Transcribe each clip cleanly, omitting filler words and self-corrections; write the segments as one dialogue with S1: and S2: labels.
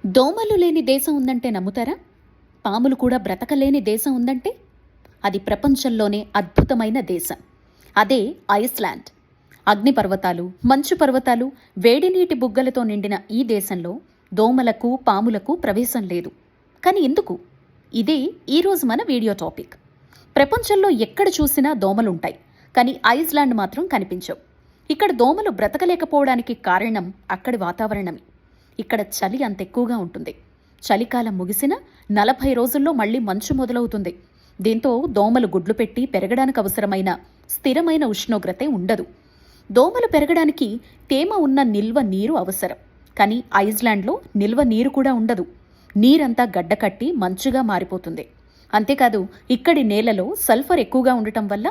S1: దోమలు లేని దేశం ఉందంటే నమ్ముతారా? పాములు కూడా బ్రతకలేని దేశం ఉందంటే అది ప్రపంచంలోనే అద్భుతమైన దేశం. అదే ఐస్లాండ్. అగ్నిపర్వతాలు, మంచు పర్వతాలు, వేడి నీటి బుగ్గలతో నిండిన ఈ దేశంలో దోమలకు, పాములకు ప్రవేశం లేదు. కానీ ఎందుకు? ఇదే ఈరోజు మన వీడియో టాపిక్. ప్రపంచంలో ఎక్కడ చూసినా దోమలుంటాయి, కానీ ఐస్లాండ్ మాత్రం కనిపించవు. ఇక్కడ దోమలు బ్రతకలేకపోవడానికి కారణం అక్కడి వాతావరణమే. ఇక్కడ చలి అంత ఎక్కువగా ఉంటుంది. చలికాలం ముగిసిన 40 రోజుల్లో మళ్లీ మంచు మొదలవుతుంది. దీంతో దోమలు గుడ్లు పెట్టి పెరగడానికి అవసరమైన స్థిరమైన ఉష్ణోగ్రతే ఉండదు. దోమలు పెరగడానికి తేమ ఉన్న నిల్వ నీరు అవసరం. కానీ ఐస్లాండ్లో నిల్వ నీరు కూడా ఉండదు. నీరంతా గడ్డకట్టి మంచుగా మారిపోతుంది. అంతేకాదు, ఇక్కడి నేలలో సల్ఫర్ ఎక్కువగా ఉండటం వల్ల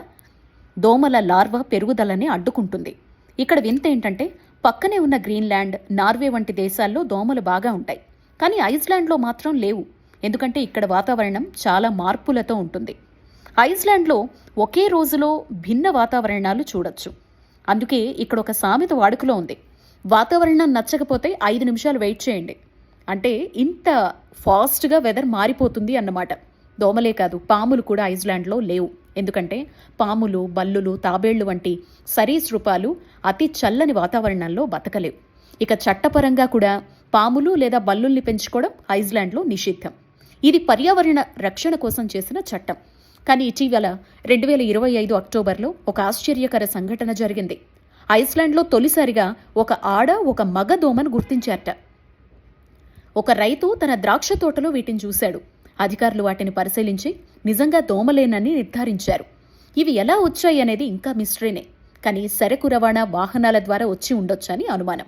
S1: దోమల లార్వా పెరుగుదలని అడ్డుకుంటుంది. ఇక్కడ వింత ఏంటంటే, పక్కనే ఉన్న గ్రీన్లాండ్, నార్వే వంటి దేశాల్లో దోమలు బాగా ఉంటాయి. కానీ ఐస్లాండ్లో మాత్రం లేవు. ఎందుకంటే ఇక్కడ వాతావరణం చాలా మార్పులతో ఉంటుంది. ఐస్లాండ్లో ఒకే రోజులో భిన్న వాతావరణాలు చూడొచ్చు. అందుకే ఇక్కడ ఒక సామెత వాడుకలో ఉంది: వాతావరణం నచ్చకపోతే 5 నిమిషాలు వెయిట్ చేయండి. అంటే ఇంత ఫాస్ట్గా వెదర్ మారిపోతుంది అన్నమాట. దోమలే కాదు, పాములు కూడా ఐస్లాండ్లో లేవు. ఎందుకంటే పాములు, బల్లులు, తాబేళ్లు వంటి సరీసృపాలు అతి చల్లని వాతావరణంలో బతకలేవు. ఇక చట్టపరంగా కూడా పాములు లేదా బల్లుల్ని పెంచుకోవడం ఐస్లాండ్లో నిషిద్ధం. ఇది పర్యావరణ రక్షణ కోసం చేసిన చట్టం. కానీ ఇటీవల 2025 అక్టోబర్లో ఒక ఆశ్చర్యకర సంఘటన జరిగింది. ఐస్లాండ్లో తొలిసారిగా ఒక ఆడ, ఒక మగ దోమను గుర్తించారట. ఒక రైతు తన ద్రాక్ష తోటలో వీటిని చూశాడు. అధికారులు వాటిని పరిశీలించి నిజంగా దోమలేనని నిర్ధారించారు. ఇవి ఎలా వచ్చాయి అనేది ఇంకా మిస్టరీనే. కానీ సరకు రవాణా వాహనాల ద్వారా వచ్చి ఉండొచ్చని అనుమానం.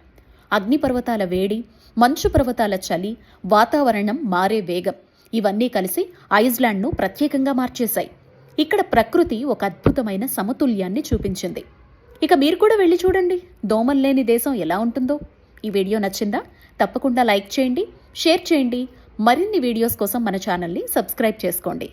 S1: అగ్నిపర్వతాల వేడి, మంచు పర్వతాల చలి, వాతావరణం మారే వేగం ఇవన్నీ కలిసి ఐస్లాండ్ను ప్రత్యేకంగా మార్చేశాయి. ఇక్కడ ప్రకృతి ఒక అద్భుతమైన సమతుల్యాన్ని చూపించింది. ఇక మీరు కూడా వెళ్ళి చూడండి, దోమలు లేని దేశం ఎలా ఉంటుందో. ఈ వీడియో నచ్చిందా? తప్పకుండా లైక్ చేయండి, షేర్ చేయండి. మరిన్ని వీడియోస్ కోసం మన ఛానల్ని సబ్స్క్రైబ్ చేసుకోండి.